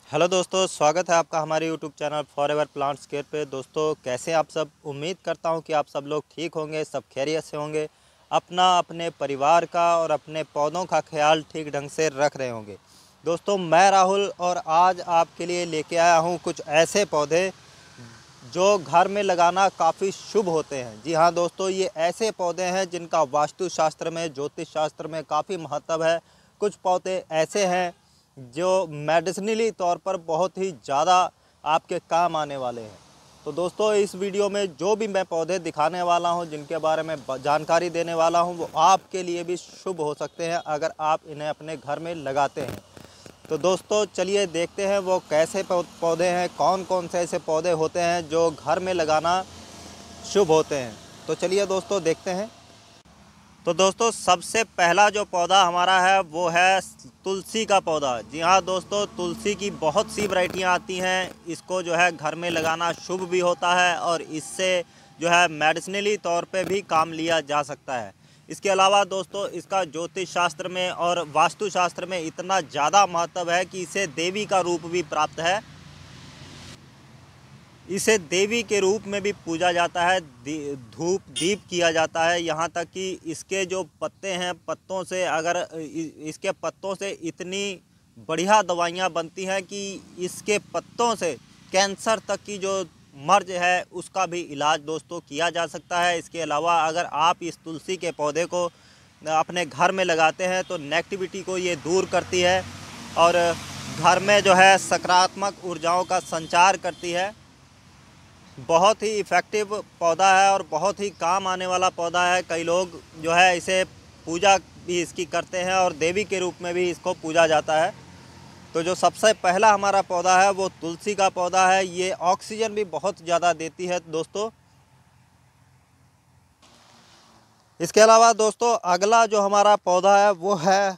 Hello दोस्तों, स्वागत है आपका हमारे YouTube channel forever plants care पे। दोस्तों, कैसे आप सब? उम्मीद करता हूं कि आप सब लोग ठीक होंगे, सब खैरियत से होंगे, अपना अपने परिवार का और अपने पौधों का ख्याल ठीक ढंग से रख रहे होंगे। दोस्तों, मैं राहुल और आज आपके लिए लेके आया हूं कुछ ऐसे पौधे जो घर में लगाना काफ़ी शुभ होते हैं। जी हाँ दोस्तों, ये ऐसे पौधे हैं जिनका वास्तुशास्त्र में, ज्योतिष शास्त्र में काफ़ी महत्व है। कुछ पौधे ऐसे हैं जो मेडिसिनली तौर पर बहुत ही ज़्यादा आपके काम आने वाले हैं। तो दोस्तों, इस वीडियो में जो भी मैं पौधे दिखाने वाला हूं, जिनके बारे में जानकारी देने वाला हूं, वो आपके लिए भी शुभ हो सकते हैं अगर आप इन्हें अपने घर में लगाते हैं। तो दोस्तों, चलिए देखते हैं वो कैसे पौधे हैं, कौन कौन से ऐसे पौधे होते हैं जो घर में लगाना शुभ होते हैं। तो चलिए दोस्तों देखते हैं। तो दोस्तों, सबसे पहला जो पौधा हमारा है वो है तुलसी का पौधा। जी हाँ दोस्तों, तुलसी की बहुत सी वैरायटियाँ आती हैं। इसको जो है घर में लगाना शुभ भी होता है और इससे जो है मेडिसिनली तौर पे भी काम लिया जा सकता है। इसके अलावा दोस्तों, इसका ज्योतिष शास्त्र में और वास्तु शास्त्र में इतना ज़्यादा महत्व है कि इसे देवी का रूप भी प्राप्त है। इसे देवी के रूप में भी पूजा जाता है, धूप दीप किया जाता है। यहाँ तक कि इसके जो पत्ते हैं, पत्तों से अगर इसके पत्तों से इतनी बढ़िया दवाइयाँ बनती हैं कि इसके पत्तों से कैंसर तक की जो मर्ज है उसका भी इलाज दोस्तों किया जा सकता है। इसके अलावा अगर आप इस तुलसी के पौधे को अपने घर में लगाते हैं तो नेगेटिविटी को ये दूर करती है और घर में जो है सकारात्मक ऊर्जाओं का संचार करती है। बहुत ही इफ़ेक्टिव पौधा है और बहुत ही काम आने वाला पौधा है। कई लोग जो है इसे पूजा भी इसकी करते हैं और देवी के रूप में भी इसको पूजा जाता है। तो जो सबसे पहला हमारा पौधा है वो तुलसी का पौधा है। ये ऑक्सीजन भी बहुत ज़्यादा देती है दोस्तों। इसके अलावा दोस्तों, अगला जो हमारा पौधा है वो है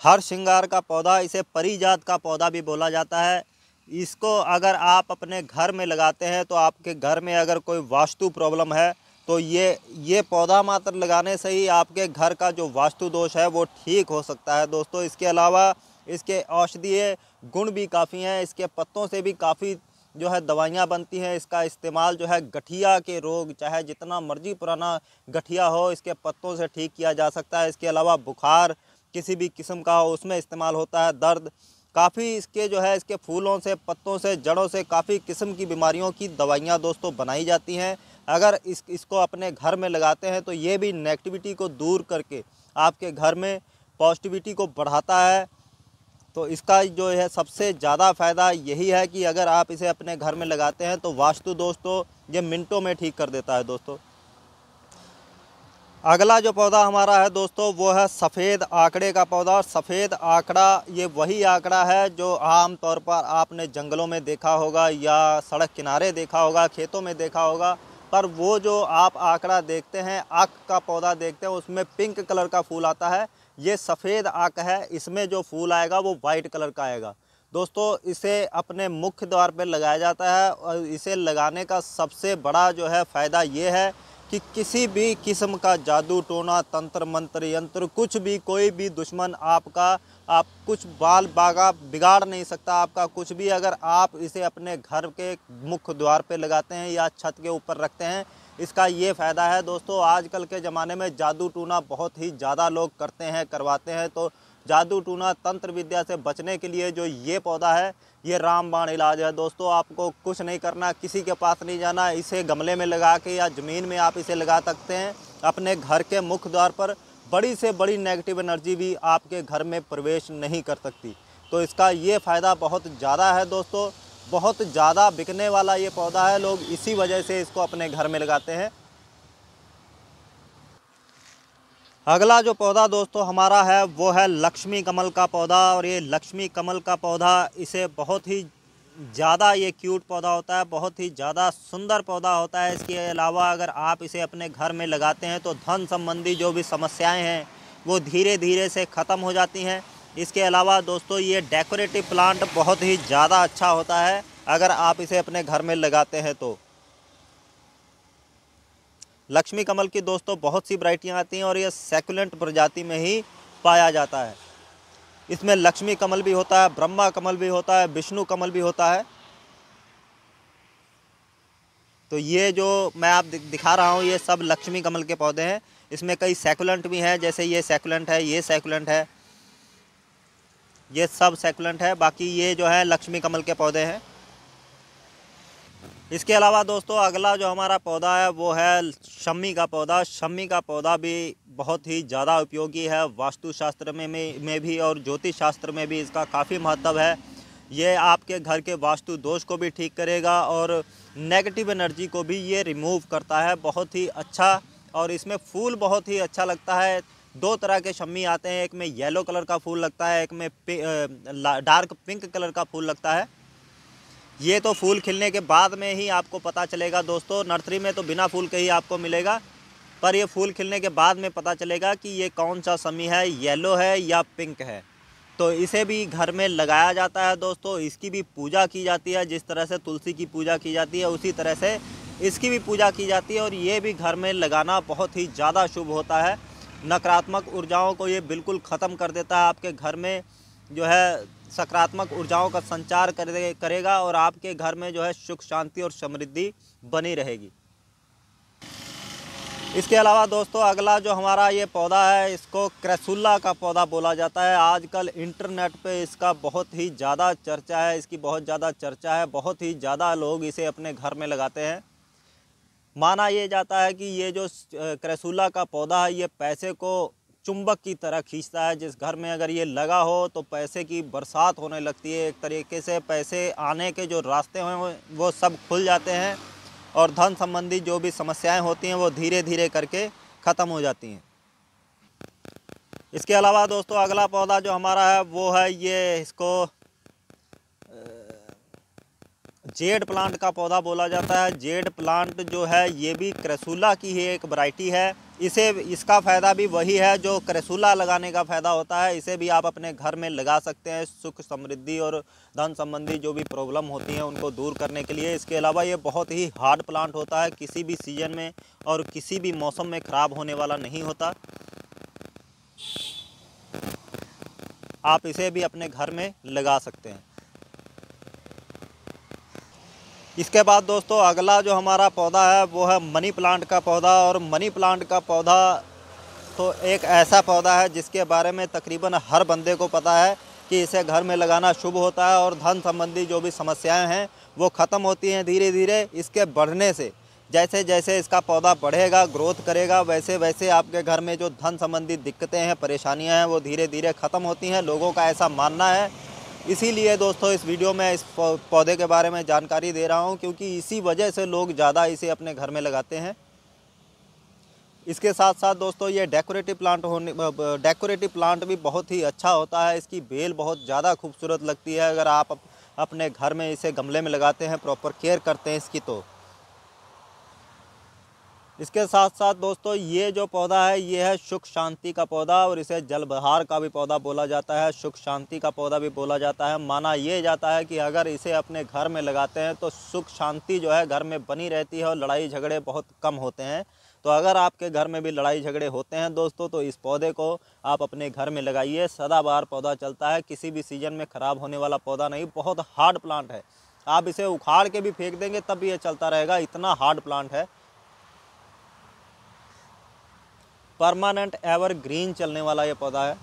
हर श्रृंगार का पौधा। इसे परिजात का पौधा भी बोला जाता है। इसको अगर आप अपने घर में लगाते हैं तो आपके घर में अगर कोई वास्तु प्रॉब्लम है तो ये पौधा मात्र लगाने से ही आपके घर का जो वास्तु दोष है वो ठीक हो सकता है दोस्तों। इसके अलावा इसके औषधीय गुण भी काफ़ी हैं। इसके पत्तों से भी काफ़ी जो है दवाइयाँ बनती हैं। इसका इस्तेमाल जो है गठिया के रोग, चाहे जितना मर्जी पुराना गठिया हो, इसके पत्तों से ठीक किया जा सकता है। इसके अलावा बुखार किसी भी किस्म का हो उसमें इस्तेमाल होता है। दर्द काफ़ी इसके जो है इसके फूलों से, पत्तों से, जड़ों से काफ़ी किस्म की बीमारियों की दवाइयाँ दोस्तों बनाई जाती हैं। अगर इसको अपने घर में लगाते हैं तो ये भी नेगेटिविटी को दूर करके आपके घर में पॉजिटिविटी को बढ़ाता है। तो इसका जो है सबसे ज़्यादा फ़ायदा यही है कि अगर आप इसे अपने घर में लगाते हैं तो वास्तु दोष तो ये मिनटों में ठीक कर देता है दोस्तों। अगला जो पौधा हमारा है दोस्तों वो है सफ़ेद आकड़े का पौधा। और सफ़ेद आकड़ा ये वही आकड़ा है जो आम तौर पर आपने जंगलों में देखा होगा या सड़क किनारे देखा होगा, खेतों में देखा होगा। पर वो जो आप आकड़ा देखते हैं, आक का पौधा देखते हैं, उसमें पिंक कलर का फूल आता है। ये सफ़ेद आक है। इसमें जो फूल आएगा वो वाइट कलर का आएगा दोस्तों। इसे अपने मुख्य द्वार पर लगाया जाता है और इसे लगाने का सबसे बड़ा जो है फ़ायदा ये है कि किसी भी किस्म का जादू टोना, तंत्र मंत्र, यंत्र, कुछ भी, कोई भी दुश्मन आप कुछ बाल बागा बिगाड़ नहीं सकता आपका कुछ भी। अगर आप इसे अपने घर के मुख्य द्वार पे लगाते हैं या छत के ऊपर रखते हैं, इसका ये फ़ायदा है दोस्तों। आजकल के ज़माने में जादू टूना बहुत ही ज़्यादा लोग करते हैं, करवाते हैं। तो जादू टूना, तंत्र विद्या से बचने के लिए जो ये पौधा है, ये रामबाण इलाज है दोस्तों। आपको कुछ नहीं करना, किसी के पास नहीं जाना। इसे गमले में लगा के या ज़मीन में आप इसे लगा सकते हैं अपने घर के मुख्य द्वार पर। बड़ी से बड़ी नेगेटिव एनर्जी भी आपके घर में प्रवेश नहीं कर सकती। तो इसका ये फ़ायदा बहुत ज़्यादा है दोस्तों। बहुत ज़्यादा बिकने वाला ये पौधा है, लोग इसी वजह से इसको अपने घर में लगाते हैं। अगला जो पौधा दोस्तों हमारा है वो है लक्ष्मी कमल का पौधा। और ये लक्ष्मी कमल का पौधा, इसे बहुत ही ज़्यादा ये क्यूट पौधा होता है, बहुत ही ज़्यादा सुंदर पौधा होता है। इसके अलावा अगर आप इसे अपने घर में लगाते हैं तो धन संबंधी जो भी समस्याएं हैं वो धीरे धीरे से ख़त्म हो जाती हैं। इसके अलावा दोस्तों, ये डेकोरेटिव प्लांट बहुत ही ज़्यादा अच्छा होता है अगर आप इसे अपने घर में लगाते हैं तो। लक्ष्मी कमल की दोस्तों बहुत सी वैरायटियाँ आती हैं और ये सैकुलेंट प्रजाति में ही पाया जाता है। इसमें लक्ष्मी कमल भी होता है, ब्रह्मा कमल भी होता है, विष्णु कमल भी होता है। तो ये जो मैं आप दिखा रहा हूँ ये सब लक्ष्मी कमल के पौधे हैं। इसमें कई सैकुलेंट भी हैं, जैसे ये सैकुलेंट है, ये सैकुलेंट है, ये सब सैकुलेंट है। बाकी ये जो है लक्ष्मी कमल के पौधे हैं। इसके अलावा दोस्तों अगला जो हमारा पौधा है वो है शम्मी का पौधा। शम्मी का पौधा भी बहुत ही ज़्यादा उपयोगी है, वास्तुशास्त्र में भी और ज्योतिष शास्त्र में भी इसका काफ़ी महत्व है। ये आपके घर के वास्तु दोष को भी ठीक करेगा और नेगेटिव एनर्जी को भी ये रिमूव करता है। बहुत ही अच्छा, और इसमें फूल बहुत ही अच्छा लगता है। 2 तरह के शम्मी आते हैं, एक में येलो कलर का फूल लगता है, एक में डार्क पिंक कलर का फूल लगता है। ये तो फूल खिलने के बाद में ही आपको पता चलेगा दोस्तों, नर्सरी में तो बिना फूल के ही आपको मिलेगा, पर ये फूल खिलने के बाद में पता चलेगा कि ये कौन सा शम्मी है, येलो है या पिंक है। तो इसे भी घर में लगाया जाता है दोस्तों। इसकी भी पूजा की जाती है, जिस तरह से तुलसी की पूजा की जाती है उसी तरह से इसकी भी पूजा की जाती है। और ये भी घर में लगाना बहुत ही ज़्यादा शुभ होता है। नकारात्मक ऊर्जाओं को ये बिल्कुल ख़त्म कर देता है। आपके घर में जो है सकारात्मक ऊर्जाओं का संचार करेगा और आपके घर में जो है सुख शांति और समृद्धि बनी रहेगी। इसके अलावा दोस्तों अगला जो हमारा ये पौधा है इसको क्रैसुला का पौधा बोला जाता है। आजकल इंटरनेट पे इसका बहुत ही ज़्यादा चर्चा है, इसकी बहुत ज़्यादा चर्चा है, बहुत ही ज़्यादा लोग इसे अपने घर में लगाते हैं। माना ये जाता है कि ये जो क्रैसुला का पौधा है ये पैसे को चुंबक की तरह खींचता है। जिस घर में अगर ये लगा हो तो पैसे की बरसात होने लगती है। एक तरीके से पैसे आने के जो रास्ते हैं वो सब खुल जाते हैं और धन संबंधी जो भी समस्याएं होती हैं वो धीरे धीरे करके ख़त्म हो जाती हैं। इसके अलावा दोस्तों अगला पौधा जो हमारा है वो है ये, इसको जेड प्लांट का पौधा बोला जाता है। जेड प्लांट जो है ये भी क्रैसुला की ही एक वैरायटी है। इसका फ़ायदा भी वही है जो क्रैसुला लगाने का फ़ायदा होता है। इसे भी आप अपने घर में लगा सकते हैं सुख समृद्धि और धन संबंधी जो भी प्रॉब्लम होती हैं उनको दूर करने के लिए। इसके अलावा ये बहुत ही हार्ड प्लांट होता है, किसी भी सीजन में और किसी भी मौसम में ख़राब होने वाला नहीं होता। आप इसे भी अपने घर में लगा सकते हैं। इसके बाद दोस्तों अगला जो हमारा पौधा है वो है मनी प्लांट का पौधा। और मनी प्लांट का पौधा तो एक ऐसा पौधा है जिसके बारे में तकरीबन हर बंदे को पता है कि इसे घर में लगाना शुभ होता है और धन संबंधी जो भी समस्याएं हैं वो ख़त्म होती हैं धीरे धीरे इसके बढ़ने से। जैसे जैसे इसका पौधा बढ़ेगा, ग्रोथ करेगा, वैसे वैसे आपके घर में जो धन संबंधी दिक्कतें हैं, परेशानियां हैं वो धीरे धीरे ख़त्म होती हैं, लोगों का ऐसा मानना है। इसीलिए दोस्तों इस वीडियो में इस पौधे के बारे में जानकारी दे रहा हूं, क्योंकि इसी वजह से लोग ज़्यादा इसे अपने घर में लगाते हैं। इसके साथ साथ दोस्तों ये डेकोरेटिव प्लांट भी बहुत ही अच्छा होता है। इसकी बेल बहुत ज़्यादा खूबसूरत लगती है अगर आप अपने घर में इसे गमले में लगाते हैं, प्रॉपर केयर करते हैं इसकी। तो इसके साथ साथ दोस्तों ये जो पौधा है ये है सुख शांति का पौधा और इसे जलबहार का भी पौधा बोला जाता है, सुख शांति का पौधा भी बोला जाता है। माना ये जाता है कि अगर इसे अपने घर में लगाते हैं तो सुख शांति जो है घर में बनी रहती है और लड़ाई झगड़े बहुत कम होते हैं। तो अगर आपके घर में भी लड़ाई झगड़े होते हैं दोस्तों तो इस पौधे को आप अपने घर में लगाइए। सदाबहार पौधा चलता है, किसी भी सीजन में ख़राब होने वाला पौधा नहीं। बहुत हार्ड प्लांट है, आप इसे उखाड़ के भी फेंक देंगे तब भी ये चलता रहेगा, इतना हार्ड प्लांट है। परमानेंट एवरग्रीन चलने वाला ये पौधा है।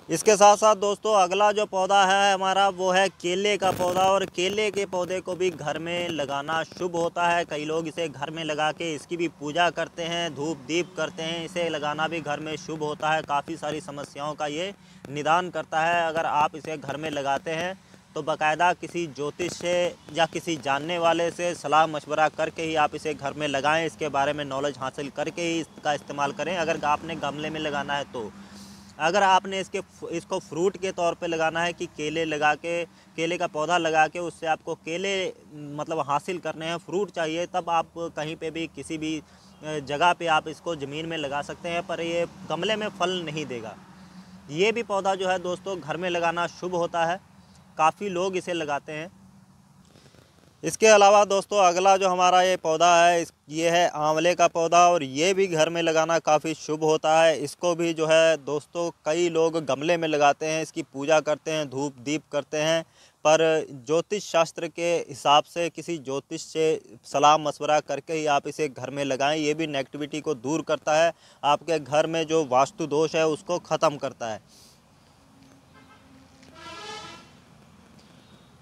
इसके साथ साथ दोस्तों अगला जो पौधा है हमारा वो है केले का पौधा। और केले के पौधे को भी घर में लगाना शुभ होता है। कई लोग इसे घर में लगा के इसकी भी पूजा करते हैं, धूप दीप करते हैं। इसे लगाना भी घर में शुभ होता है, काफ़ी सारी समस्याओं का ये निदान करता है। अगर आप इसे घर में लगाते हैं तो बाकायदा किसी ज्योतिष से या किसी जानने वाले से सलाह मशवरा करके ही आप इसे घर में लगाएं। इसके बारे में नॉलेज हासिल करके ही इसका इस्तेमाल करें। अगर आपने गमले में लगाना है तो अगर आपने इसको फ्रूट के तौर पे लगाना है कि केले का पौधा लगा के उससे आपको केले मतलब हासिल करने हैं, फ्रूट चाहिए, तब आप कहीं पे भी किसी भी जगह पे आप इसको ज़मीन में लगा सकते हैं, पर ये गमले में फल नहीं देगा। ये भी पौधा जो है दोस्तों घर में लगाना शुभ होता है, काफ़ी लोग इसे लगाते हैं। इसके अलावा दोस्तों अगला जो हमारा ये पौधा है ये है आंवले का पौधा, और ये भी घर में लगाना काफ़ी शुभ होता है। इसको भी जो है दोस्तों कई लोग गमले में लगाते हैं, इसकी पूजा करते हैं, धूप दीप करते हैं, पर ज्योतिष शास्त्र के हिसाब से किसी ज्योतिष से सलाह मशवरा करके ही आप इसे घर में लगाएं। ये भी नेगेटिविटी को दूर करता है, आपके घर में जो वास्तु दोष है उसको ख़त्म करता है।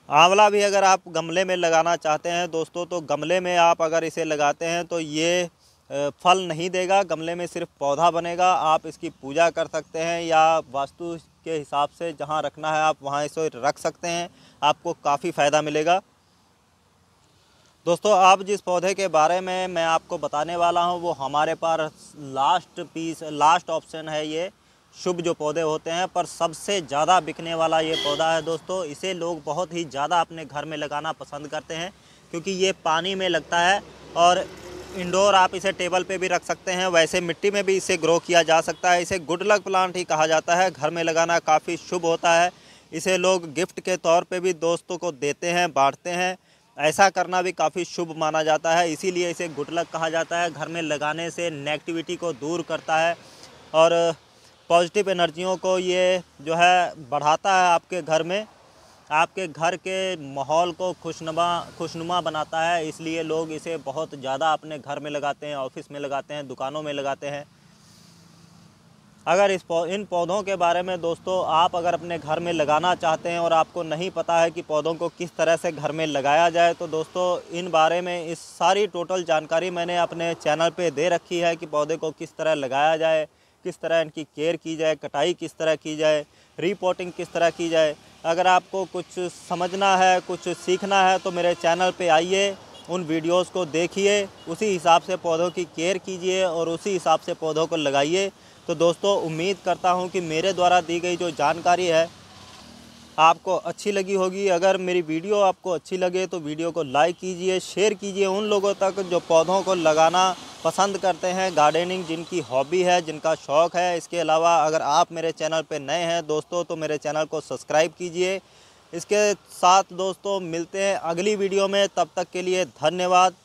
आंवला भी अगर आप गमले में लगाना चाहते हैं दोस्तों, तो गमले में आप अगर इसे लगाते हैं तो ये फल नहीं देगा, गमले में सिर्फ पौधा बनेगा। आप इसकी पूजा कर सकते हैं या वास्तु के हिसाब से जहां रखना है आप वहां इसे रख सकते हैं, आपको काफ़ी फ़ायदा मिलेगा। दोस्तों अब जिस पौधे के बारे में मैं आपको बताने वाला हूं वो हमारे पास लास्ट ऑप्शन है। ये शुभ जो पौधे होते हैं, पर सबसे ज़्यादा बिकने वाला ये पौधा है दोस्तों। इसे लोग बहुत ही ज़्यादा अपने घर में लगाना पसंद करते हैं, क्योंकि ये पानी में लगता है और इंडोर आप इसे टेबल पे भी रख सकते हैं, वैसे मिट्टी में भी इसे ग्रो किया जा सकता है। इसे गुड लक प्लांट ही कहा जाता है, घर में लगाना काफ़ी शुभ होता है। इसे लोग गिफ्ट के तौर पे भी दोस्तों को देते हैं, बांटते हैं। ऐसा करना भी काफ़ी शुभ माना जाता है, इसीलिए इसे गुड लक कहा जाता है। घर में लगाने से नेगेटिविटी को दूर करता है और पॉजिटिव एनर्जियों को ये जो है बढ़ाता है आपके घर में, आपके घर के माहौल को खुशनुमा बनाता है। इसलिए लोग इसे बहुत ज़्यादा अपने घर में लगाते हैं, ऑफिस में लगाते हैं, दुकानों में लगाते हैं। अगर इन पौधों के बारे में दोस्तों आप अगर अपने घर में लगाना चाहते हैं और आपको नहीं पता है कि पौधों को किस तरह से घर में लगाया जाए, तो दोस्तों इन बारे में इस सारी टोटल जानकारी मैंने अपने चैनल पे दे रखी है कि पौधे को किस तरह लगाया जाए, किस तरह इनकी केयर की जाए, कटाई किस तरह की जाए, रिपोर्टिंग किस तरह की जाए। अगर आपको कुछ समझना है, कुछ सीखना है, तो मेरे चैनल पे आइए, उन वीडियोस को देखिए, उसी हिसाब से पौधों की केयर कीजिए और उसी हिसाब से पौधों को लगाइए। तो दोस्तों उम्मीद करता हूं कि मेरे द्वारा दी गई जो जानकारी है आपको अच्छी लगी होगी। अगर मेरी वीडियो आपको अच्छी लगे तो वीडियो को लाइक कीजिए, शेयर कीजिए उन लोगों तक जो पौधों को लगाना पसंद करते हैं, गार्डनिंग जिनकी हॉबी है, जिनका शौक़ है। इसके अलावा अगर आप मेरे चैनल पर नए हैं दोस्तों तो मेरे चैनल को सब्सक्राइब कीजिए। इसके साथ दोस्तों मिलते हैं अगली वीडियो में, तब तक के लिए धन्यवाद।